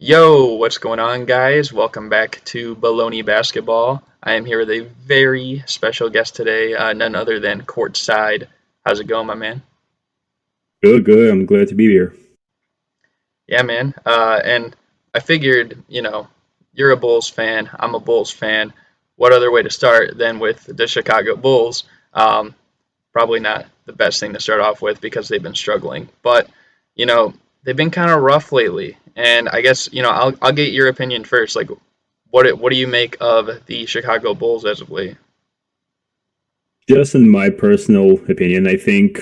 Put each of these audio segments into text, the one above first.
Yo, what's going on, guys? Welcome back to Bullony Basketball. I am here with a very special guest today, none other than Courtside. How's it going, my man? Good, good. I'm glad to be here. Yeah, man. And I figured, you're a Bulls fan. I'm a Bulls fan. What other way to start than with the Chicago Bulls? Um, Probably not the best thing to start off with because they've been struggling, but you know, they've been kind of rough lately. And I guess I'll get your opinion first. Like, what do you make of the Chicago Bulls as of late? Just in my personal opinion, I think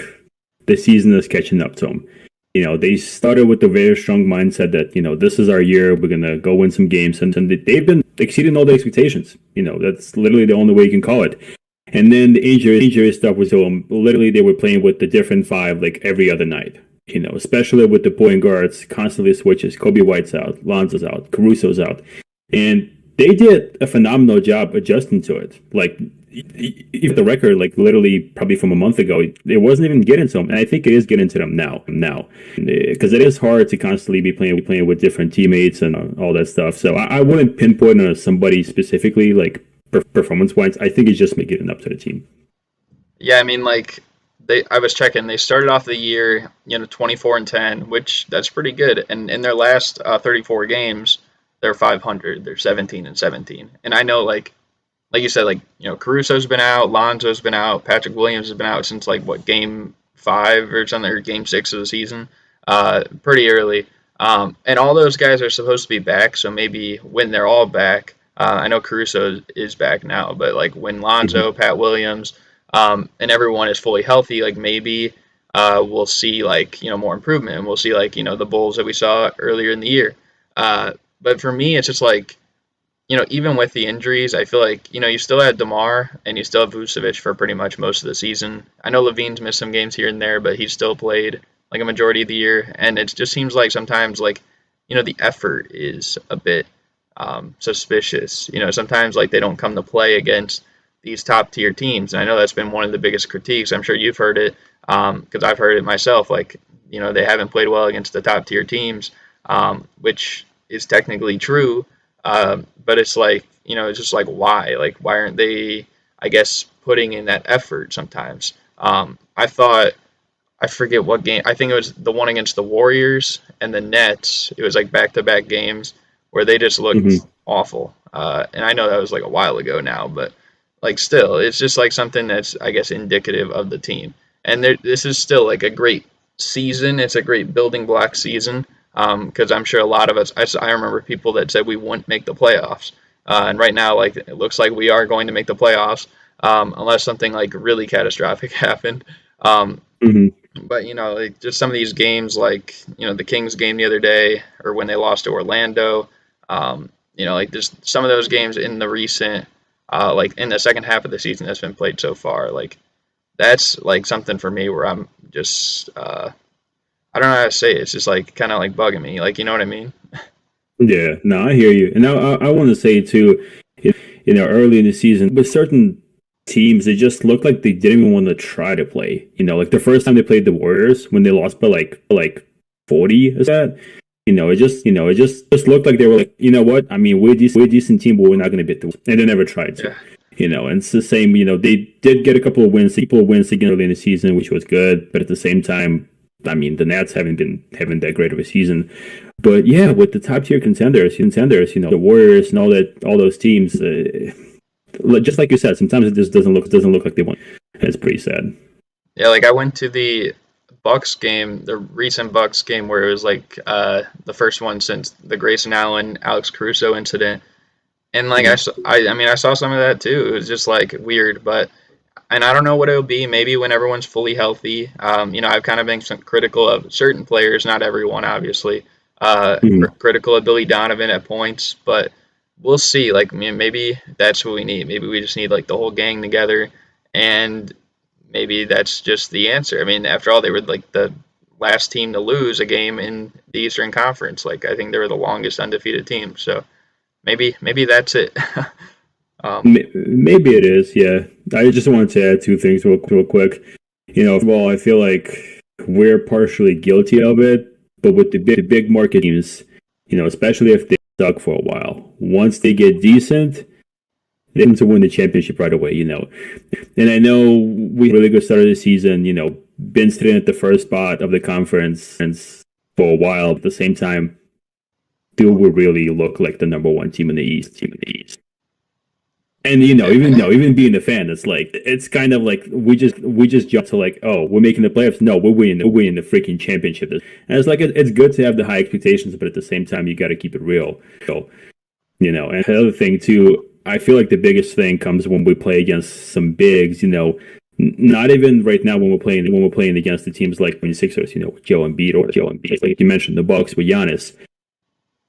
the season is catching up to them. They started with a very strong mindset that, this is our year. We're going to go win some games. And they've been exceeding all the expectations. That's literally the only way you can call it. And then the injury stuff was literally they were playing with the different five like every other night. Especially with the point guards constantly switches. Kobe White's out, Lonzo's out, Caruso's out. And they did a phenomenal job adjusting to it. Like, if the record, like literally probably from a month ago, it wasn't even getting to them, and I think it is getting to them now, because it is hard to constantly be playing with different teammates and all that stuff. So I wouldn't pinpoint on somebody specifically, like performance wise. I think it's just me getting up to the team. Yeah, I mean, like I was checking. They started off the year, 24-10, which that's pretty good. And in their last 34 games, they're 500. They're 17-17. And I know, like you said, like Caruso's been out, Lonzo's been out, Patrick Williams has been out since like what game five or something, or game six of the season, pretty early. And all those guys are supposed to be back, so maybe when they're all back, I know Caruso is back now, but like when Lonzo, Mm-hmm. Pat Williams, and everyone is fully healthy, like maybe we'll see like more improvement, and we'll see like the Bulls that we saw earlier in the year. But for me, it's just like even with the injuries, I feel like, you still had DeMar and you still have Vucevic for pretty much most of the season. I know Levine's missed some games here and there, but he's still played like a majority of the year. And it just seems like sometimes, like, the effort is a bit suspicious. Sometimes, like, they don't come to play against these top tier teams. And I know that's been one of the biggest critiques. I'm sure you've heard it because I've heard it myself. Like, they haven't played well against the top tier teams, which is technically true, but it's like, it's just like why aren't they, I guess, putting in that effort sometimes? I thought, I forget what game. I think it was the one against the Warriors and the Nets. It was like back to back games where they just looked Mm-hmm. awful. And I know that was like a while ago now, but like still, it's just like something that's, I guess, indicative of the team. And this is still like a great season. It's a great building block season because I'm sure a lot of us, I remember people that said we wouldn't make the playoffs. And right now, like it looks like we are going to make the playoffs unless something like really catastrophic happened. Um, Mm-hmm. but like just some of these games, like the Kings game the other day, or when they lost to Orlando, like just some of those games in the recent, like in the second half of the season that's been played so far, like that's like something for me where I'm just, I don't know how to say it. It's just like kind of like bugging me, like you know what I mean? Yeah, no, I hear you, and I want to say too, early in the season with certain teams, it just looked like they didn't even want to try to play. Like the first time they played the Warriors when they lost by like 40, is that? It just looked like they were like, you know what? I mean, we're a decent team, but we're not going to beat the. And they never tried to. Yeah. And it's the same. They did get a couple of wins again early in the season, which was good. But at the same time, I mean, the Nets haven't been having that great of a season. But yeah, with the top tier contenders, the Warriors and all those teams, just like you said, sometimes it just doesn't look like they want. It's pretty sad. Yeah, like I went to the Bucks game, the recent Bucks game where it was like the first one since the Grayson Allen Alex Caruso incident. And like Mhm. I mean I saw some of that too. It was just like weird, but and I don't know what it'll be. Maybe when everyone's fully healthy. I've kind of been critical of certain players, not everyone, obviously. Mhm. Critical of Billy Donovan at points, but we'll see. Like, I mean, maybe that's what we need. Maybe we just need like the whole gang together, and maybe that's just the answer. I mean, after all, they were like the last team to lose a game in the Eastern Conference. Like, I think they were the longest undefeated team. So maybe that's it. um, Maybe it is. Yeah, I just wanted to add two things real quick. Well, I feel like we're partially guilty of it, but with the big market teams, especially if they suck for a while. Once they get decent, they tend to win the championship right away. And I know we had a really good start of the season, been sitting at the first spot of the conference for a while. At the same time, still will really look like the number one team in the East. And even being a fan, it's kind of like we just jump to like, oh, we're making the playoffs. No, we're winning the freaking championship. And it's like it's good to have the high expectations, but at the same time, you got to keep it real. So, and the other thing too, I feel like the biggest thing comes when we play against some bigs. Not even right now when we're playing against the teams like when Sixers, Joe Embiid, like you mentioned, the Bucks with Giannis.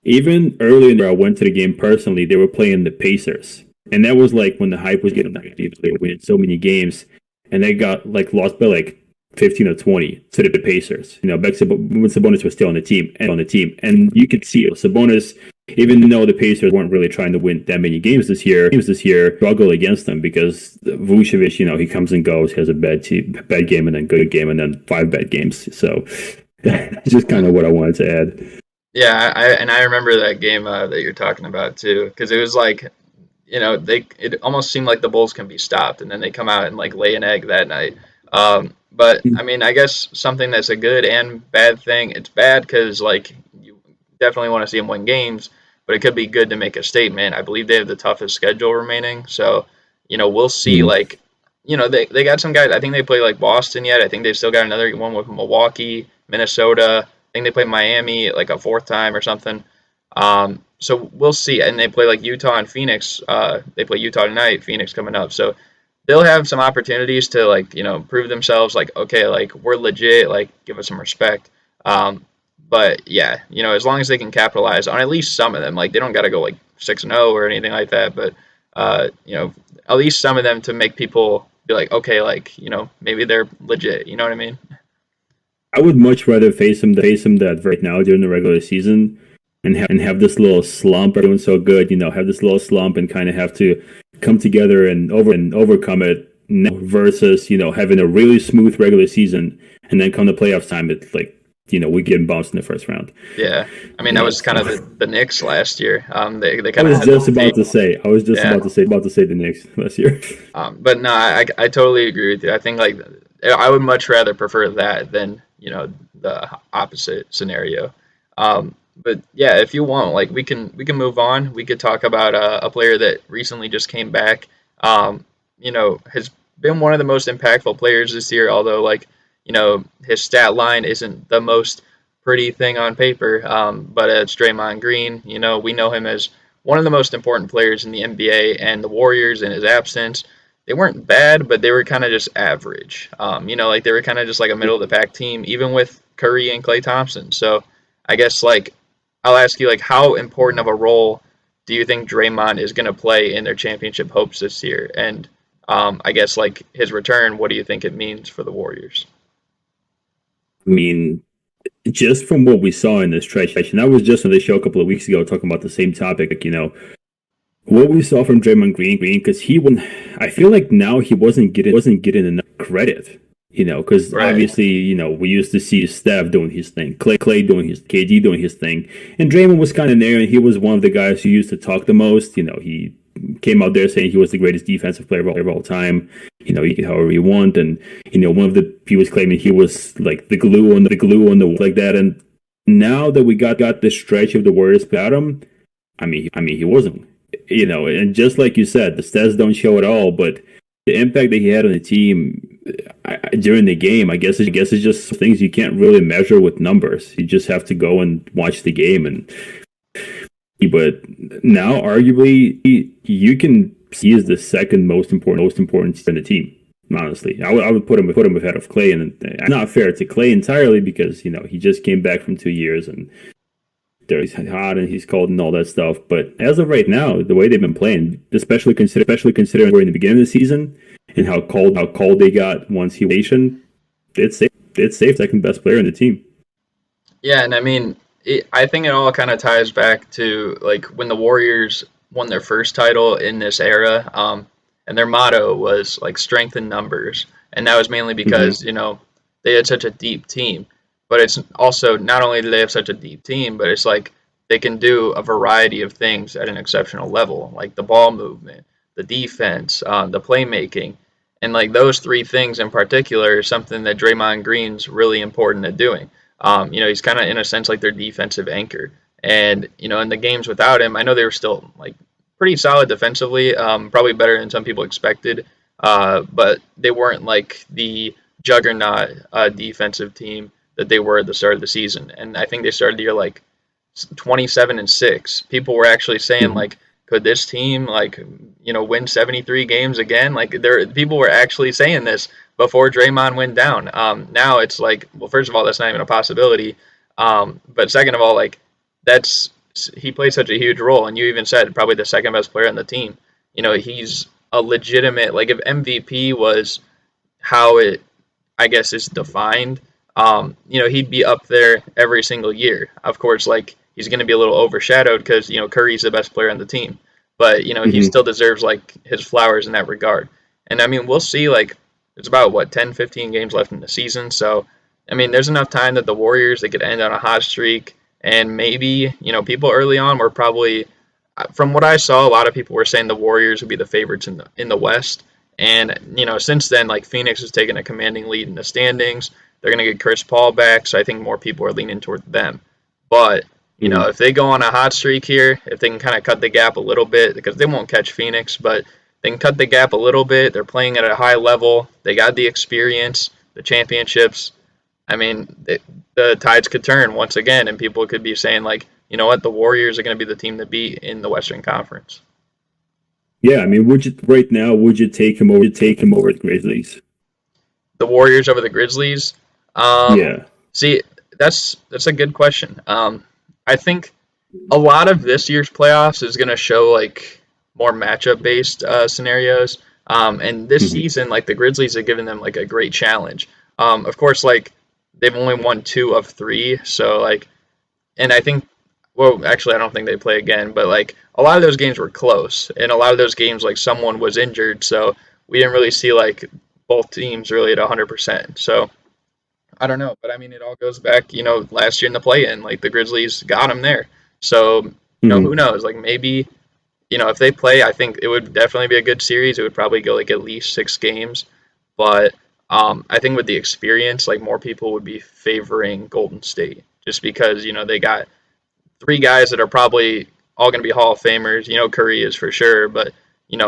Even early in the year, I went to the game personally. They were playing the Pacers. And that was like when the hype was getting back. They were winning so many games, and they got like lost by like 15 or 20 to the Pacers. When Sabonis was still on the team, and you could see Sabonis, even though the Pacers weren't really trying to win that many games this year, struggle against them because Vucevic, he comes and goes, has a bad game and then good game and then 5 bad games. So that's just kind of what I wanted to add. Yeah, I remember that game that you're talking about too, because it was like, it almost seemed like the Bulls can be stopped, and then they come out and like lay an egg that night. But I mean, I guess something that's a good and bad thing. It's bad because like you definitely want to see them win games, but it could be good to make a statement. I believe they have the toughest schedule remaining, so we'll see. Like, they got some guys. I think they play like Boston yet. I think they've still got another one with Milwaukee, Minnesota. I think they play Miami like a 4th time or something. So we'll see. And they play like Utah and Phoenix. They play Utah tonight, Phoenix coming up. So they'll have some opportunities to like, prove themselves like, okay, like we're legit, like give us some respect. But yeah, as long as they can capitalize on at least some of them, like they don't got to go like 6-0 or anything like that. But, at least some of them to make people be like, okay, like, maybe they're legit. You know what I mean? I would much rather face them that right now during the regular season and have this little slump doing so good, have this little slump and kind of have to come together and overcome it versus, having a really smooth regular season and then come to playoffs time, it's like, we get bounced in the first round. Yeah. I mean, that was kind of the Knicks last year. They kind of I was just about to say the Knicks last year. But no, I totally agree with you. I think like I would much rather prefer that than, the opposite scenario. But yeah, if you want, like we can move on. We could talk about a player that recently just came back. Has been one of the most impactful players this year. Although, like, his stat line isn't the most pretty thing on paper. But it's Draymond Green. We know him as one of the most important players in the NBA, and the Warriors in his absence, they weren't bad, but they were kind of just average. Like they were kind of just like a middle of the pack team, even with Curry and Klay Thompson. So I guess like I'll ask you, like, how important of a role do you think Draymond is going to play in their championship hopes this year? And I guess like his return, what do you think it means for the Warriors? I mean, just from what we saw in this stretch, and I was just on the show a couple of weeks ago talking about the same topic, what we saw from Draymond Green, because I feel like now he wasn't getting enough credit. Because Right. Obviously, we used to see Steph doing his thing, Clay doing his, KD doing his thing, and Draymond was kind of there, and he was one of the guys who used to talk the most. He came out there saying he was the greatest defensive player of all time. You can however you want, and he was claiming he was like the glue on the like that. And now that we got this stretch of the Warriors without him, I mean, he wasn't. And just like you said, the stats don't show it all, but the impact that he had on the team during the game, I guess it's just things you can't really measure with numbers. You just have to go and watch the game. But now, arguably, you can see as the second most important in the team. Honestly, I would put him ahead of Clay, and it's not fair to Clay entirely because he just came back from 2 years and he's hot and he's cold and all that stuff. But as of right now, the way they've been playing, especially considering we're in the beginning of the season and how cold they got once he was, it's safe second best player in the team. Yeah, and I mean, I think it all kind of ties back to like when the Warriors won their first title in this era, and their motto was like strength in numbers, and that was mainly because they had such a deep team. But it's also not only do they have such a deep team, but it's like they can do a variety of things at an exceptional level, like the ball movement, the defense, the playmaking, and like those three things in particular is something that Draymond Green's really important at doing. He's kind of in a sense like their defensive anchor. And in the games without him, I know they were still like pretty solid defensively, probably better than some people expected. But they weren't like the juggernaut defensive team that they were at the start of the season. And I think they started the year like 27-6. People were actually saying like, could this team like win 73 games again? Like people were actually saying this before Draymond went down. Now it's like, well, first of all, that's not even a possibility. But second of all, like he plays such a huge role, and you even said probably the second best player on the team. He's a legitimate, like if MVP was how it, I guess, is defined, he'd be up there every single year. Of course, like he's going to be a little overshadowed because Curry's the best player on the team, but he still deserves like his flowers in that regard. And I mean, we'll see. Like it's about 10, 15 games left in the season, so I mean, there's enough time that the Warriors, they could end on a hot streak, and maybe people early on were probably, from what I saw, a lot of people were saying the Warriors would be the favorites in the West. And since then, like Phoenix has taken a commanding lead in the standings. They're going to get Chris Paul back, so I think more people are leaning toward them. But if they go on a hot streak here, if they can kind of cut the gap a little bit, because they won't catch Phoenix, but they can cut the gap a little bit. They're playing at a high level. They got the experience, the championships. I mean, the tides could turn once again, and people could be saying like, you know what, the Warriors are going to be the team to beat in the Western Conference. Yeah, I mean, would you take him over the Grizzlies? The Warriors over the Grizzlies? Yeah. See, that's a good question. I think a lot of this year's playoffs is going to show like more matchup based scenarios. And this season, like the Grizzlies have given them like a great challenge. Of course, like they've only won 2 of 3, so like, and I think, well, actually, I don't think they play again, but like a lot of those games were close, and a lot of those games like someone was injured, so we didn't really see like both teams really at 100%. So I don't know, but I mean, it all goes back, last year in the play-in, like the Grizzlies got them there. So, who knows? Like maybe, if they play, I think it would definitely be a good series. It would probably go like at least 6 games. But I think with the experience, like more people would be favoring Golden State just because, they got 3 guys that are probably all going to be Hall of Famers. Curry is for sure, but,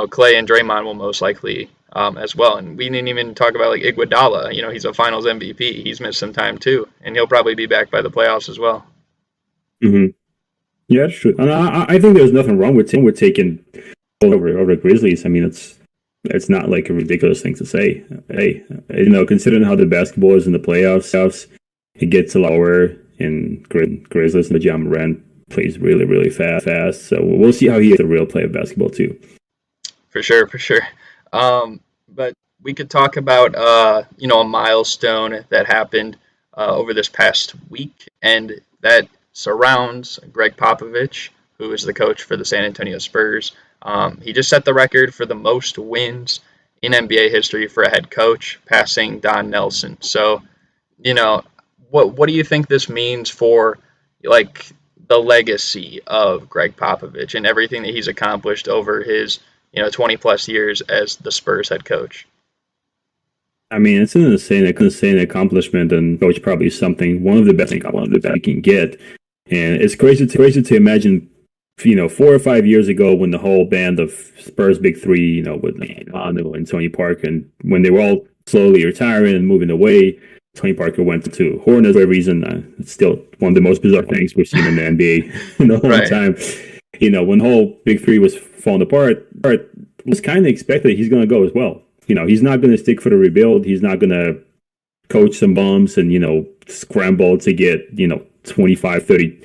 Clay and Draymond will most likely as well. And we didn't even talk about like Iguodala. He's a Finals MVP. He's missed some time too, and he'll probably be back by the playoffs as well. Yeah, that's true. And I think there's nothing wrong with taking over the Grizzlies. I mean, it's not like a ridiculous thing to say. Hey, considering how the basketball is in the playoffs, it gets a lot lower in Grizzlies, and Ja Morant plays really, really fast. So we'll see how he is a real player of basketball too. For sure. But we could talk about a milestone that happened over this past week, and that surrounds Greg Popovich, who is the coach for the San Antonio Spurs. He just set the record for the most wins in NBA history for a head coach, passing Don Nelson. So, what do you think this means for like the legacy of Greg Popovich and everything that he's accomplished over his 20 plus years as the Spurs head coach? I mean, it's an insane accomplishment, and coach probably one of the best you can get. And it's crazy to imagine, 4 or 5 years ago when the whole band of Spurs Big Three, with Manu and Tony Parker, and when they were all slowly retiring and moving away, Tony Parker went to Hornets for a reason. It's still one of the most bizarre things we've seen in the NBA in a long time. When the whole Big Three was falling apart, it was kind of expected he's going to go as well. He's not going to stick for the rebuild. He's not going to coach some bums and, scramble to get, 25, 30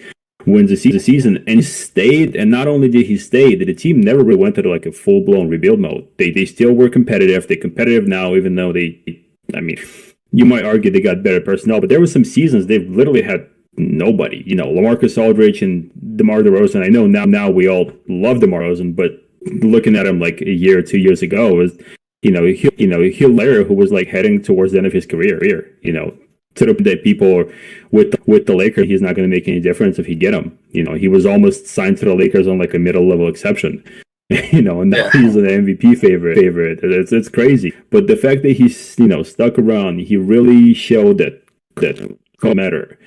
wins a season. And he stayed. And not only did he stay, the team never really went into like a full-blown rebuild mode. They still were competitive. They're competitive now, even though you might argue they got better personnel. But there were some seasons they've literally had nobody. LaMarcus Aldridge and DeMar DeRozan. I know now we all love DeMar DeRozan, but looking at him like a year or 2 years ago was, Hilaire, who was like heading towards the end of his career, to the point that people are with the Lakers, he's not going to make any difference if he get him. He was almost signed to the Lakers on like a middle level exception. And now he's an MVP favorite. It's crazy. But the fact that he's stuck around, he really showed that don't matter.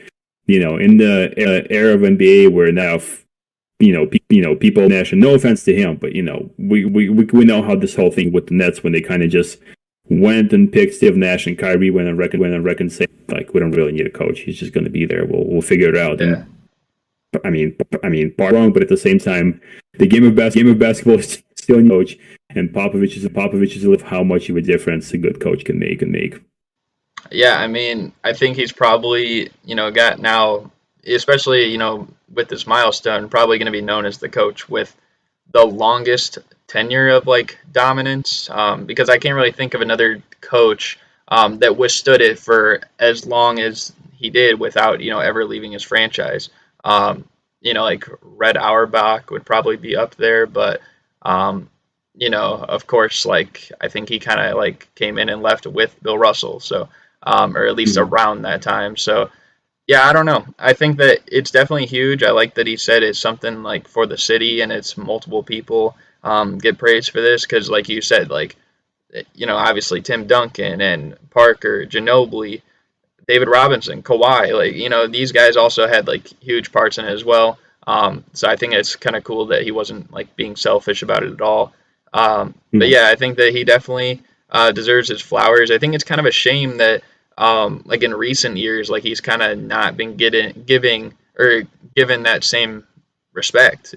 In the era of NBA where now people Nash, no offense to him, but we know how this whole thing with the Nets when they kind of just went and picked Steve Nash and Kyrie went and reckon say like we don't really need a coach. He's just going to be there. We'll figure it out. Yeah. And part wrong, but at the same time, the game of basketball is still a coach, and Popovich is how much of a difference a good coach can make. Yeah, I think he's probably got now, especially with this milestone, probably going to be known as the coach with the longest tenure of like dominance, because I can't really think of another coach that withstood it for as long as he did without ever leaving his franchise. Like Red Auerbach would probably be up there, but of course, like I think he kind of like came in and left with Bill Russell, so or at least around that time. So yeah, I don't know. I think that it's definitely huge. I like that he said it's something like for the city and it's multiple people get praised for this because, like you said, like obviously Tim Duncan and Parker, Ginobili, David Robinson, Kawhi, like these guys also had like huge parts in it as well. So I think it's kind of cool that he wasn't like being selfish about it at all. But yeah, I think that he definitely deserves his flowers. I think it's kind of a shame that like in recent years, like he's kind of not been given that same respect.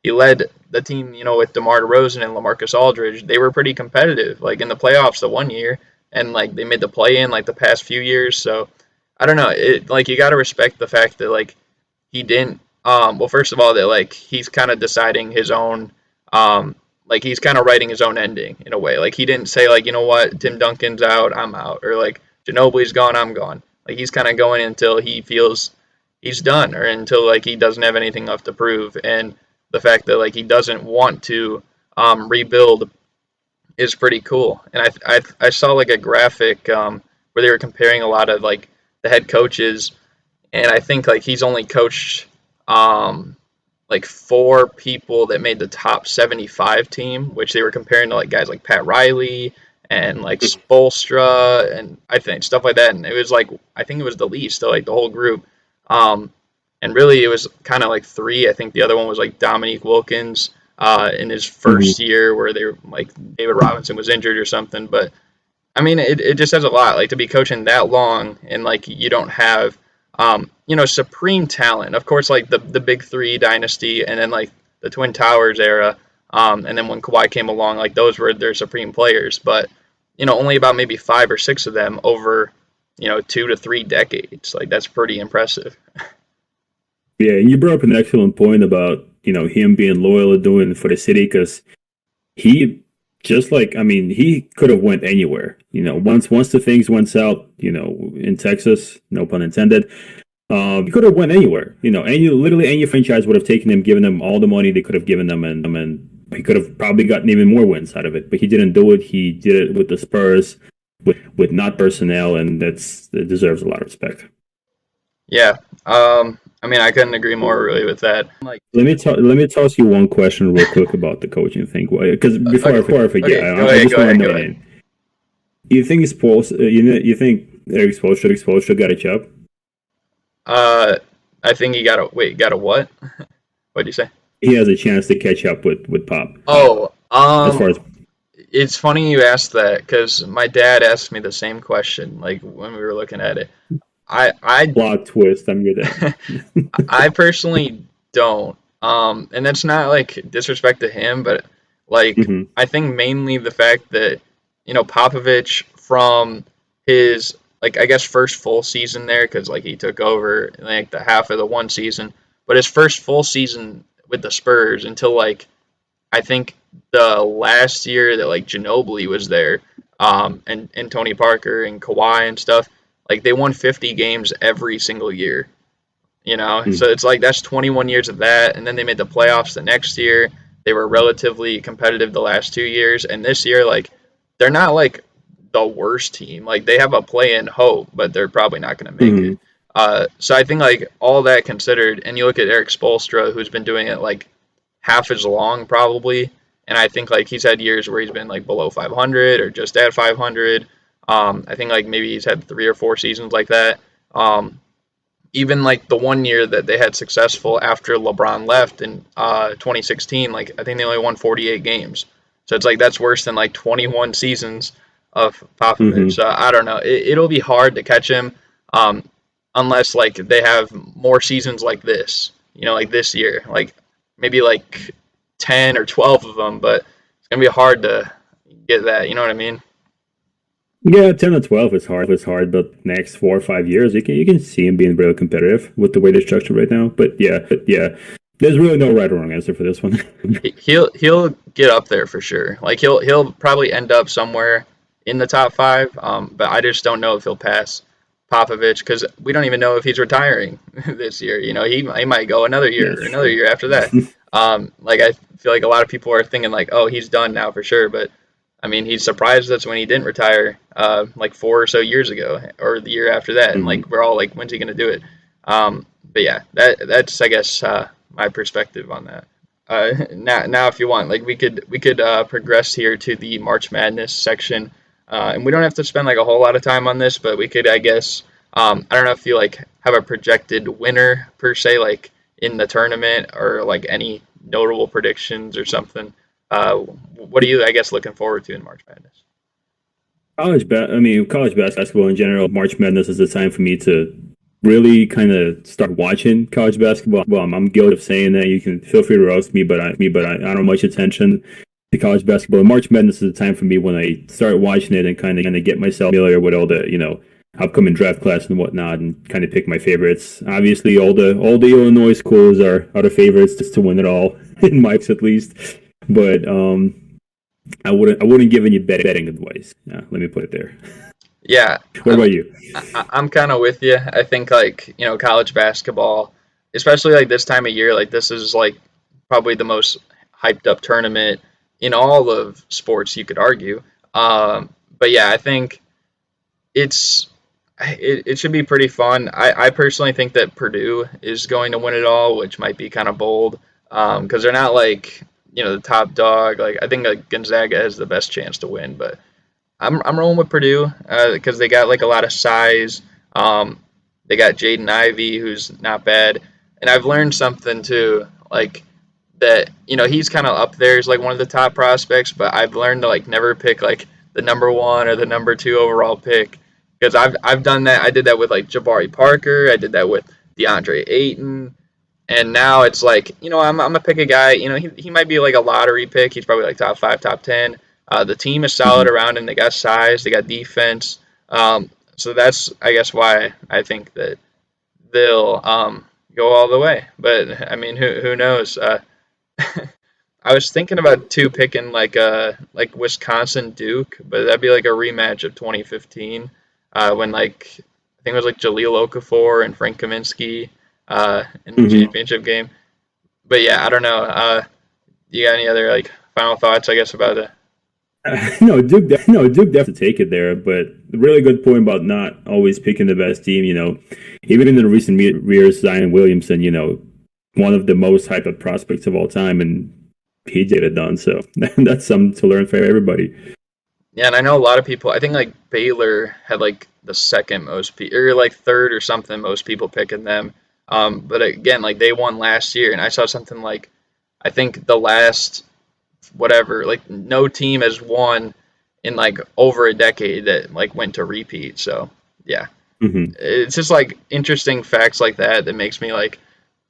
He led the team, with DeMar DeRozan and LaMarcus Aldridge. They were pretty competitive, like in the playoffs the one year, and like they made the play in like the past few years. So I don't know. It like you got to respect the fact that like he didn't. Well, first of all, that like he's kind of deciding his own. Like he's kind of writing his own ending in a way. Like he didn't say like, what, Tim Duncan's out, I'm out, or like Ginobili's gone, I'm gone. Like he's kind of going until he feels he's done, or until like he doesn't have anything left to prove. And the fact that like he doesn't want to rebuild is pretty cool. And I saw like a graphic where they were comparing a lot of like the head coaches, and I think like he's only coached like 4 people that made the top 75 team, which they were comparing to like guys like Pat Riley and like Spoelstra and I think stuff like that. And it was like, I think it was the least of like the whole group. And really it was kind of like 3. I think the other one was like Dominique Wilkins in his first year where they were like David Robinson was injured or something. But it just says a lot, like to be coaching that long and like you don't have supreme talent. Of course, like the Big 3 dynasty and then like the Twin Towers era. And then when Kawhi came along, like those were their supreme players. But, only about maybe 5 or 6 of them over, 2 to 3 decades. Like that's pretty impressive. Yeah, and you brought up an excellent point about, him being loyal to doing it for the city because he just like, he could have went anywhere. Once the things went south, in Texas, no pun intended, he could have went anywhere. Literally any franchise would have taken him, given him all the money they could have given them, and he could have probably gotten even more wins out of it. But he didn't do it. He did it with the Spurs, with not personnel, and it deserves a lot of respect. Yeah. I couldn't agree more really with that. Like, let me toss you one question real quick about the coaching thing, because before I forget, I just want to know. You think you think Eric Spoelstra got a job? I think he got a what? What'd you say? He has a chance to catch up with Pop. Oh, as far as it's funny you asked that because my dad asked me the same question, like when we were looking at it. I plot twist. I'm your dad. I personally don't. And that's not like disrespect to him, but like I think mainly the fact that Popovich from his like I guess first full season there because like he took over like the half of the one season, but his first full season with the Spurs until like I think the last year that like Ginobili was there, and Tony Parker and Kawhi and stuff. Like they won 50 games every single year, So it's like that's 21 years of that, and then they made the playoffs the next year. They were relatively competitive the last 2 years, and this year like they're not like the worst team. Like they have a play-in hope, but they're probably not going to make it. Hmm. So I think like all that considered, and you look at Eric Spoelstra, who's been doing it like half as long probably, and I think like he's had years where he's been like below 500 or just at 500. I think like maybe he's had 3 or 4 seasons like that. Um, Even like the one year that they had successful after LeBron left in 2016, like I think they only won 48 games. So it's like that's worse than like 21 seasons of Popovich. Hmm. So I don't know. It'll be hard to catch him um, unless like they have more seasons like this. Like this year, like maybe like 10 or 12 of them. But it's gonna be hard to get that. You know what I mean? Yeah, 10 to 12 is hard. It's hard, but next 4 or 5 years, you can see him being really competitive with the way they're structured right now. But yeah, there's really no right or wrong answer for this one. He'll get up there for sure. Like he'll probably end up somewhere in the top five. But I just don't know if he'll pass Popovich because we don't even know if he's retiring this year. He might go That's another true. year after that. Like I feel like a lot of people are thinking like, oh, he's done now for sure. But I mean, he surprised us when he didn't retire, like 4 or so years ago, or the year after that, and Hmm. like we're all like, when's he gonna do it? But yeah, that's I guess my perspective on that. Now, if you want, like we could progress here to the March Madness section, and we don't have to spend like a whole lot of time on this, but we could, I guess, I don't know if you like have a projected winner per se, like in the tournament, or like any notable predictions or something. What are you, I guess, looking forward to in March Madness? College basketball in general. March Madness is a time for me to really kind of start watching college basketball. Well, I'm guilty of saying that. You can feel free to roast me, but I don't have much attention to college basketball. March Madness is a time for me when I start watching it and kind of get myself familiar with all the upcoming draft class and whatnot, and kind of pick my favorites. Obviously, all the Illinois schools are the favorites just to win it all in Mike's at least. But I wouldn't give any betting advice. Let me put it there. Yeah, What about you? I'm kind of with you. I think like college basketball, especially like this time of year, like this is like probably the most hyped up tournament in all of sports, you could argue. But yeah, I think it's it should be pretty fun. I personally think that Purdue is going to win it all, which might be kind of bold because they're not like the top dog. Like I think like Gonzaga has the best chance to win, but I'm rolling with Purdue because they got like a lot of size. Um, they got Jaden Ivey, who's not bad, and I've learned something too, like that. He's kind of up there as like one of the top prospects, but I've learned to like never pick like the number one or the number two overall pick because I've done that. I did that with like Jabari Parker. I did that with DeAndre Ayton. And now it's like, I'm gonna pick a guy. He might be like a lottery pick. He's probably like top five, top 10. The team is solid Hmm. around him. They got size. They got defense. So that's, I guess, why I think that they'll go all the way. But I mean, who knows? I was thinking about two picking like Wisconsin Duke, but that'd be like a rematch of 2015 when like I think it was like Jaleel Okafor and Frank Kaminsky in the Hmm. championship game. But yeah, I don't know. You got any other like final thoughts? I guess about it. No, Duke definitely take it there, but really good point about not always picking the best team. Even in the recent years, Zion Williamson, one of the most hyped up prospects of all time, and he did it done. So that's something to learn for everybody. Yeah, and I know a lot of people. I think like Baylor had like the second most or like third or something most people picking them. But again, like they won last year, and I saw something like I think the last whatever like no team has won in like over a decade that like went to repeat. So yeah, Hmm. it's just like interesting facts like that that makes me like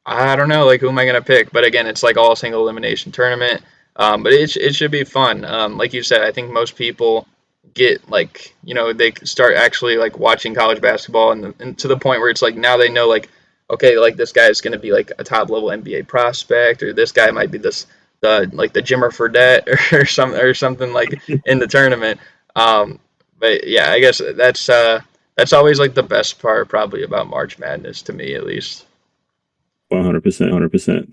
I don't know, like who am I gonna pick? But again, it's like all single elimination tournament. But it should be fun. Like you said, I think most people get like they start actually like watching college basketball and to the point where it's like now they know like okay like this guy is gonna be like a top level NBA prospect or this guy might be the Jimmer Fredette or something like in the tournament. Um, but yeah, I guess that's always like the best part probably about March Madness to me at least. 100%, 100%.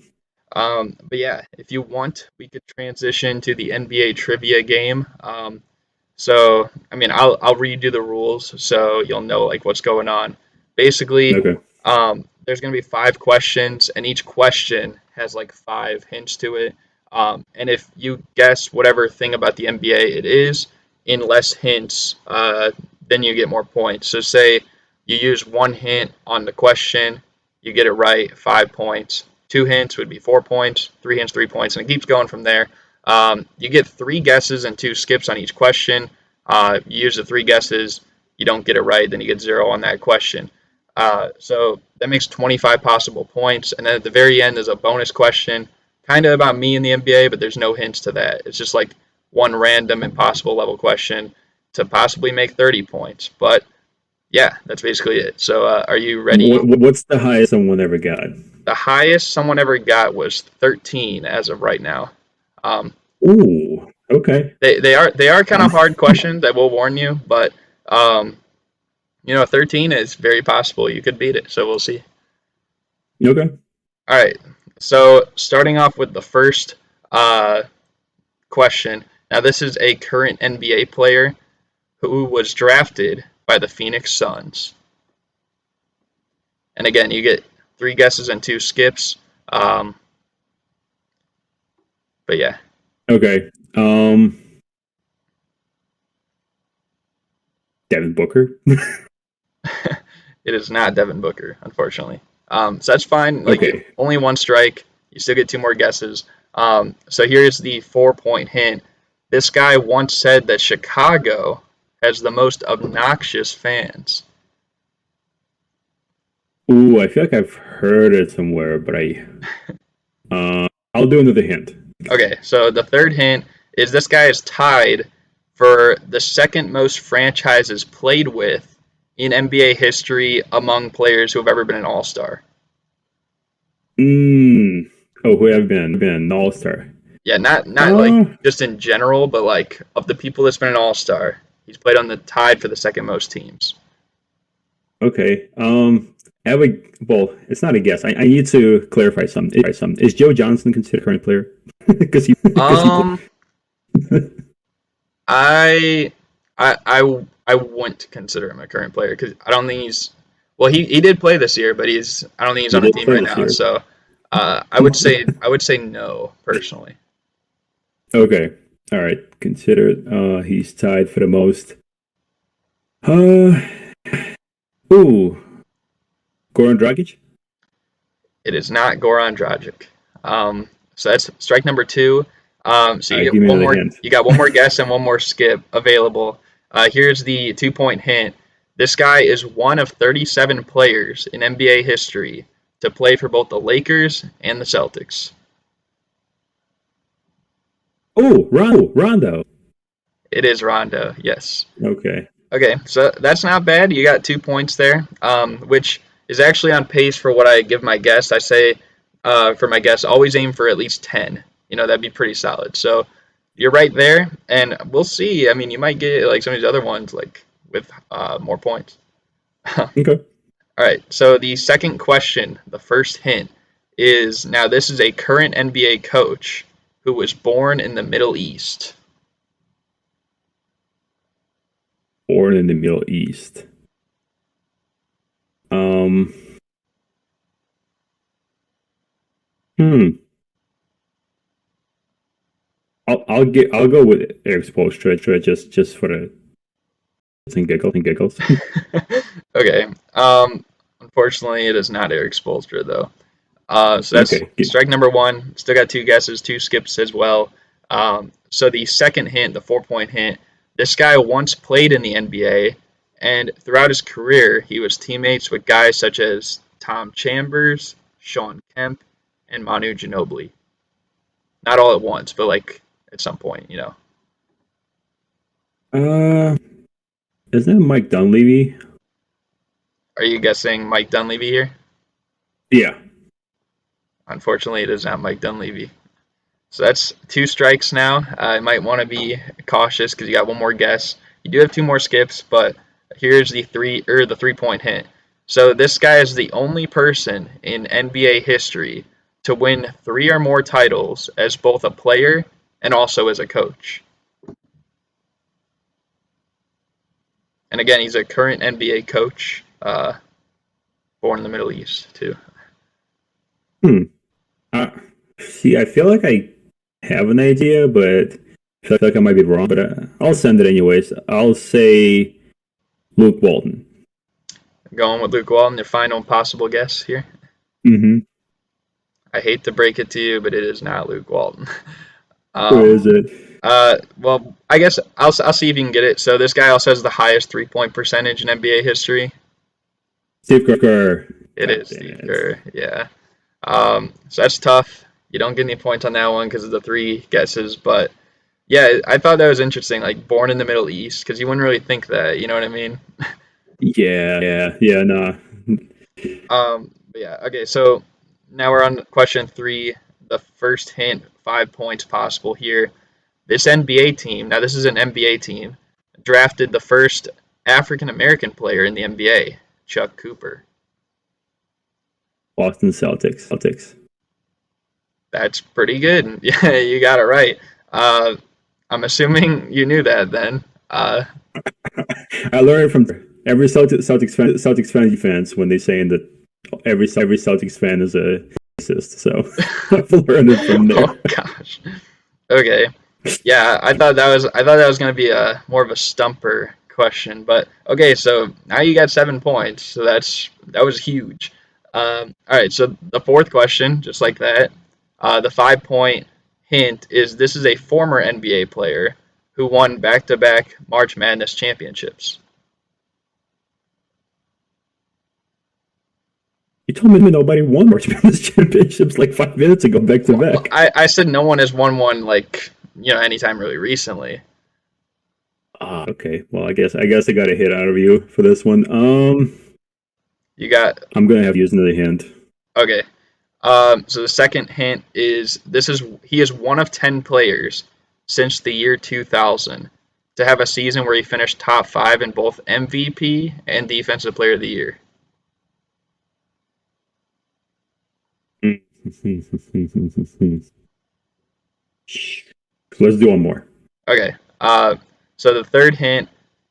But yeah, if you want, we could transition to the NBA trivia game. So, I mean, I'll redo the rules so you'll know like what's going on. Basically, Okay. there's gonna be 5 questions, and each question has like 5 hints to it. And if you guess whatever thing about the NBA it is in less hints, then you get more points. So, say you use 1 hint on the question, you get it right, 5 points. 2 hints would be 4 points. 3 hints, 3 points, and it keeps going from there. You get 3 guesses and 2 skips on each question. You use the 3 guesses, you don't get it right, then you get 0 on that question. So that makes 25 possible points. And then at the very end is a bonus question, kind of about me in the NBA, but there's no hints to that. It's just like one random impossible level question to possibly make 30 points. But yeah, that's basically it. So are you ready? What's the highest someone ever got? The highest someone ever got was 13 as of right now. Um, Ooh, okay. they are kind of hard questions. I will warn you, but 13 is very possible you could beat it. So we'll see. Okay. All right. So starting off with the first uh, question. Now this is a current NBA player who was drafted by the Phoenix Suns. And again, you get 3 guesses and 2 skips. But yeah. Okay. Devin Booker. It is not Devin Booker, unfortunately. So that's fine. Like Okay. only 1 strike. You still get 2 more guesses. So here's the 4 point hint. This guy once said that Chicago has the most obnoxious fans. Ooh, I feel like I've heard it somewhere, but I'll do another hint. Okay, so the third hint is this guy is tied for the second most franchises played with in NBA history among players who have ever been an All-Star. Who have been an all-star? Yeah, not like Uh, just in general, but like of the people that's been an All-Star, he's played on the tied for the second most teams. okay. Well, it's not a guess. I need to clarify something. Is Joe Johnson considered a current player? Because he Um, I I wouldn't consider him a current player because I don't think he's. Well, he did play this year, but I don't think he's on a did team play right this now. year. So I would say no personally. Okay. All right. Considered. He's tied for the most. Uh. Ooh. Goran Dragic. It is not Goran Dragic. So that's strike number 2. So All you right. get Give me one another more. hint. You got one more guess and one more skip available. Here's the 2 point hint. This guy is one of 37 players in NBA history to play for both the Lakers and the Celtics. Oh, Rondo. It is Rondo. Yes. Okay. Okay, so that's not bad. You got 2 points there, which is actually on pace for what I give my guests. I say for my guests, always aim for at least 10. That'd be pretty solid. So you're right there, and we'll see. I mean, you might get like some of these other ones like with more points. All Okay. right, so the second question, the first hint, is now this is a current NBA coach who was born in the Middle East. Born in the Middle East. Um. Hmm. I'll go with Eric Spoelstra just for the giggles. Okay. Unfortunately, it is not Eric Spoelstra though. So that's Okay. strike number 1. Still got 2 guesses, 2 skips as well. So the second hint, the 4 point hint, this guy once played in the NBA, and throughout his career, he was teammates with guys such as Tom Chambers, Shawn Kemp, and Manu Ginobili. Not all at once, but like at some point. Uh. Isn't that Mike Dunleavy? Are you guessing Mike Dunleavy here? Yeah. Unfortunately, it is not Mike Dunleavy. So that's 2 strikes now. You might want to be cautious because you got one more guess. You do have 2 more skips, but here's the 3 point hint. So this guy is the only person in NBA history to win 3 or more titles as both a player and also as a coach. And again, he's a current NBA coach, born in the Middle East too. Hmm. Uh, See, I feel like I have an idea, but I feel like I might be wrong. But I'll send it anyways. I'll say Luke Walton. Going with Luke Walton, your final possible guess here. Mm-hmm. I hate to break it to you, but it is not Luke Walton. Who is Um, it? well, I guess I'll see if you can get it. So this guy also has the highest 3-point percentage in NBA history. Steve Kerr. It God is damn Steve it. Kerr. Yeah. So that's tough. You don't get any points on that one because of the three guesses. But yeah, I thought that was interesting. Like born in the Middle East, because you wouldn't really think that. You know what I mean? Yeah, nah. But yeah. Okay. So now we're on question three. The first hint, 5 points possible here. This NBA team. Now this is an NBA team. Drafted the first African American player in the NBA, Chuck Cooper. Boston Celtics. That's pretty good. Yeah, you got it right. Uh, I'm assuming you knew that then. I learned from every Celtics fans when they saying that every Celtics fan is a racist. So I've learned it from there. Oh gosh. Okay. Yeah, I thought that was gonna be a more of a stumper question, but okay. So now you got 7 points. So that was huge. All right. So the fourth question, just like that, the 5 point hint is this is a former NBA player who won back-to-back March Madness championships. You told me nobody won March Madness championships like 5 minutes ago, back to Well, back. I said no one has won one like anytime really recently. Ah, okay. Well, I guess I got a hit out of you for this one. You got I'm gonna have to use another hint. okay. So the second hint is he is one of 10 players since the year 2000 to have a season where he finished top five in both MVP and Defensive Player of the Year. Let's do one more. Okay. So the third hint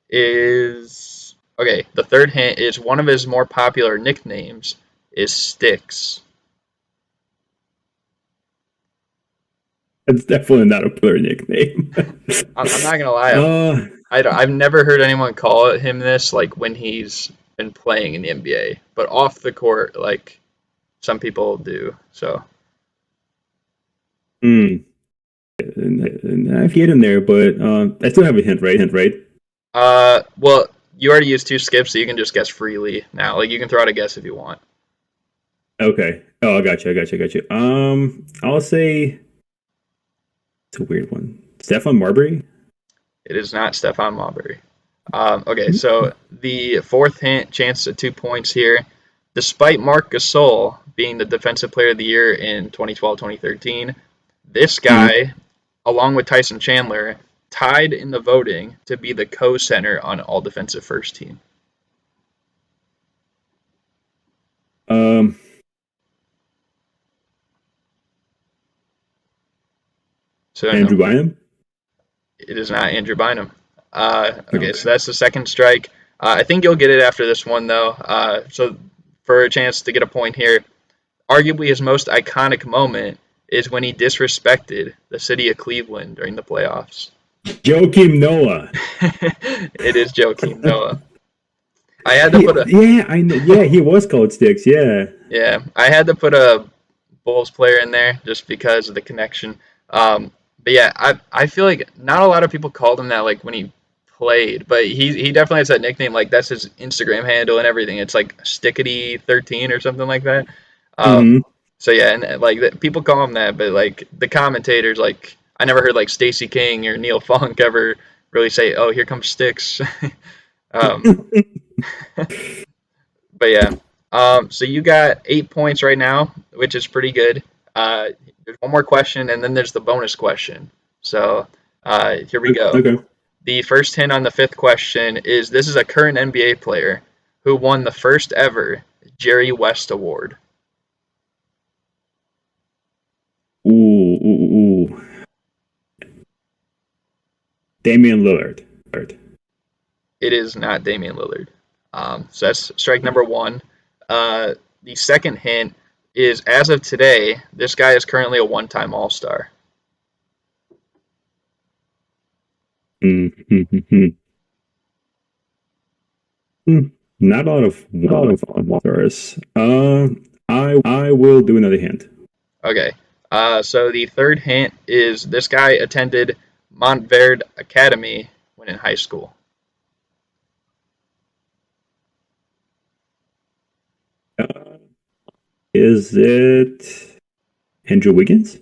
is okay. The third hint is one of his more popular nicknames is Sticks. It's definitely not a player nickname. I'm not gonna lie. uh, I've never heard anyone call him this like when he's been playing in the NBA, but off the court, like some people do. So, mm, I've hit him there, but I still have a hint, right? well, you already used two skips, so you can just guess freely now. Like you can throw out a guess if you want. Okay. Oh, I got you. I'll say it's a weird one. Stefan Marbury. It is not Stephon Marbury. Okay, so the fourth hint, chance at 2 points here. Despite Marc Gasol being the Defensive Player of the Year in 2012-2013, this Mm-hmm. guy, along with Tyson Chandler, tied in the voting to be the co-center on All Defensive First Team. Um, So Andrew no, Bynum. it is not Andrew Bynum. Okay, so Okay. that's the second strike. I think you'll get it after this one, though. So for a chance to get a point here, arguably his most iconic moment is when he disrespected the city of Cleveland during the playoffs. Joakim Noah. It is Joakim Noah. I had to put a Yeah, I know. Yeah, he was called Sticks. Yeah. yeah, I had to put a Bulls player in there just because of the connection. But yeah, I feel like not a lot of people called him that like when he played, but he definitely has that nickname. Like that's his Instagram handle and everything. It's like Stickety13 or something like that. Um, Mm-hmm. so yeah, and like people call him that, but like the commentators, like I never heard like Stacey King or Neil Funk ever really say, "Oh, here comes Sticks." um, but yeah, so you got 8 points right now, which is pretty good. There's one more question, and then there's the bonus question. So here we go. Okay. The first hint on the fifth question is this is a current NBA player who won the first ever Jerry West Award. Ooh. Damian Lillard. It is not Damian Lillard. So that's strike number one. The second hint is, as of today, this guy is currently a one-time All-Star. Not a lot of All-Stars. I will do another hint. Okay. So the third hint is this guy attended Montverde Academy when in high school. Is it Andrew Wiggins?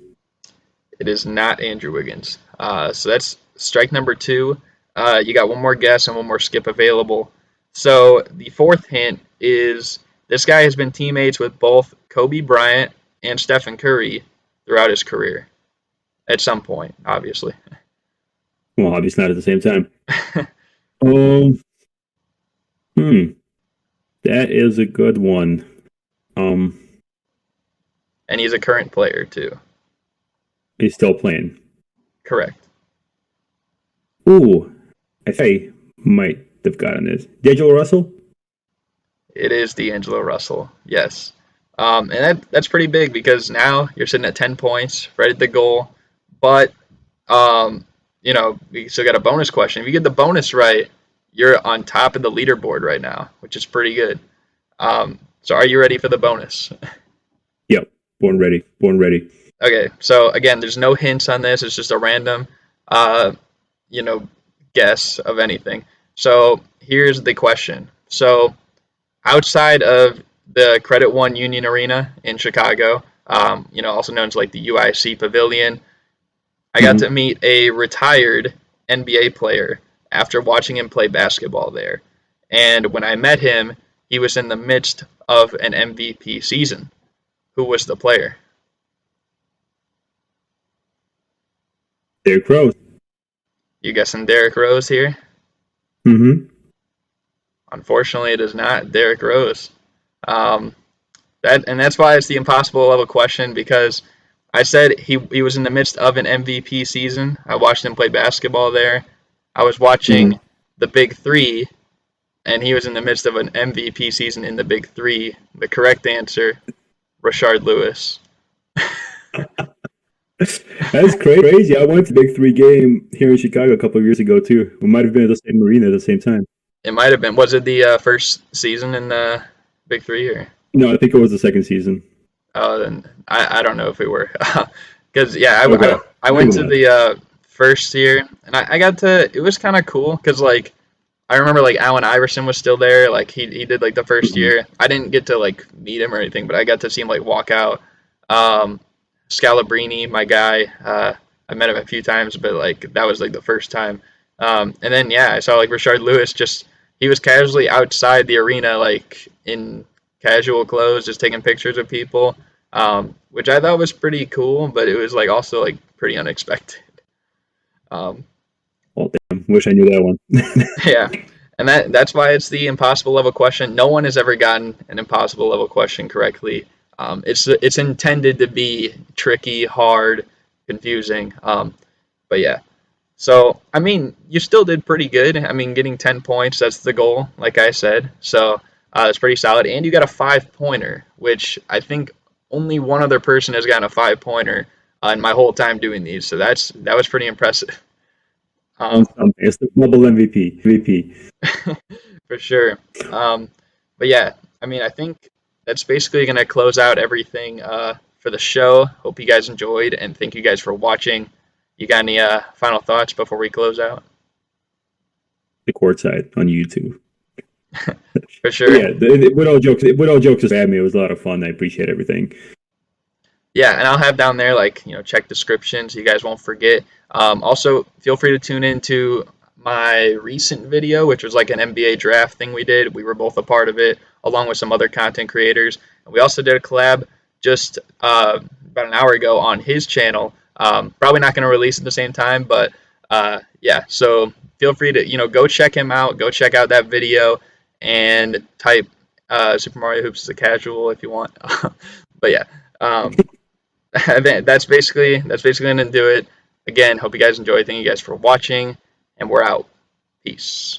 It is not Andrew Wiggins. So that's strike number two. You got one more guess and one more skip available. So the fourth hint is this guy has been teammates with both Kobe Bryant and Stephen Curry throughout his career. At some point, obviously. Well, obviously not at the same time. um, that is a good one. And he's a current player too. He's still playing. Correct. Ooh, I think I might have gotten this. D'Angelo Russell? It is D'Angelo Russell. Yes. And that's pretty big because now you're sitting at 10 points, right at the goal. But, we still got a bonus question. If you get the bonus right, you're on top of the leaderboard right now, which is pretty good. So are you ready for the bonus? Yep. Born ready. Okay. So, again, there's no hints on this. It's just a random, guess of anything. So here's the question. So outside of the Credit One Union Arena in Chicago, also known as like the UIC Pavilion, I got to meet a retired NBA player after watching him play basketball there. And when I met him, he was in the midst of an MVP season. Who was the player? Derrick Rose. You guessing Derrick Rose here? Mm-hmm. Unfortunately, it is not Derrick Rose. That's why it's the impossible level question, because I said he was in the midst of an MVP season. I watched him play basketball there. I was watching the Big Three, and he was in the midst of an MVP season in the Big Three. The correct answer, Rashard Lewis. That's crazy. I went to the Big Three game here in Chicago a couple of years ago, too. We might have been at the same arena at the same time. It might have been. Was it the first season in the Big Three? Or? No, I think it was the second season. Oh, then I don't know if we were. Because, I went to the first year, and I got to – it was kind of cool because, like, I remember, like, Allen Iverson was still there. Like, he did, like, the first year. I didn't get to, like, meet him or anything, but I got to see him, like, walk out. Scalabrini, my guy, I met him a few times, but, like, that was, like, the first time. And then, I saw, like, Rashard Lewis he was casually outside the arena, like, in casual clothes, just taking pictures of people, which I thought was pretty cool, but it was, like, also, like, pretty unexpected. Well, damn. Wish I knew that one. Yeah. And that's why it's the impossible level question. No one has ever gotten an impossible level question correctly. It's intended to be tricky, hard, confusing. But yeah. So, I mean, you still did pretty good. I mean, getting 10 points, that's the goal, like I said. So, that's pretty solid. And you got a 5-pointer, which I think only one other person has gotten a 5-pointer in my whole time doing these. So, that was pretty impressive. It's the double MVP. For sure. But yeah, I mean, I think that's basically going to close out everything for the show. Hope you guys enjoyed, and thank you guys for watching. You got any final thoughts before we close out? The Courtside on YouTube. For sure. Yeah, with all jokes aside, it was a lot of fun. I appreciate everything. Yeah, and I'll have down there, like, check description so you guys won't forget. Also, feel free to tune into my recent video, which was like an NBA draft thing we did. We were both a part of it, along with some other content creators. And we also did a collab just about an hour ago on his channel. Probably not going to release at the same time, but so feel free to, go check him out. Go check out that video and type Super Mario Hoops as a casual if you want. But yeah. That's basically going to do it. Again, hope you guys enjoy. Thank you guys for watching, and we're out. Peace.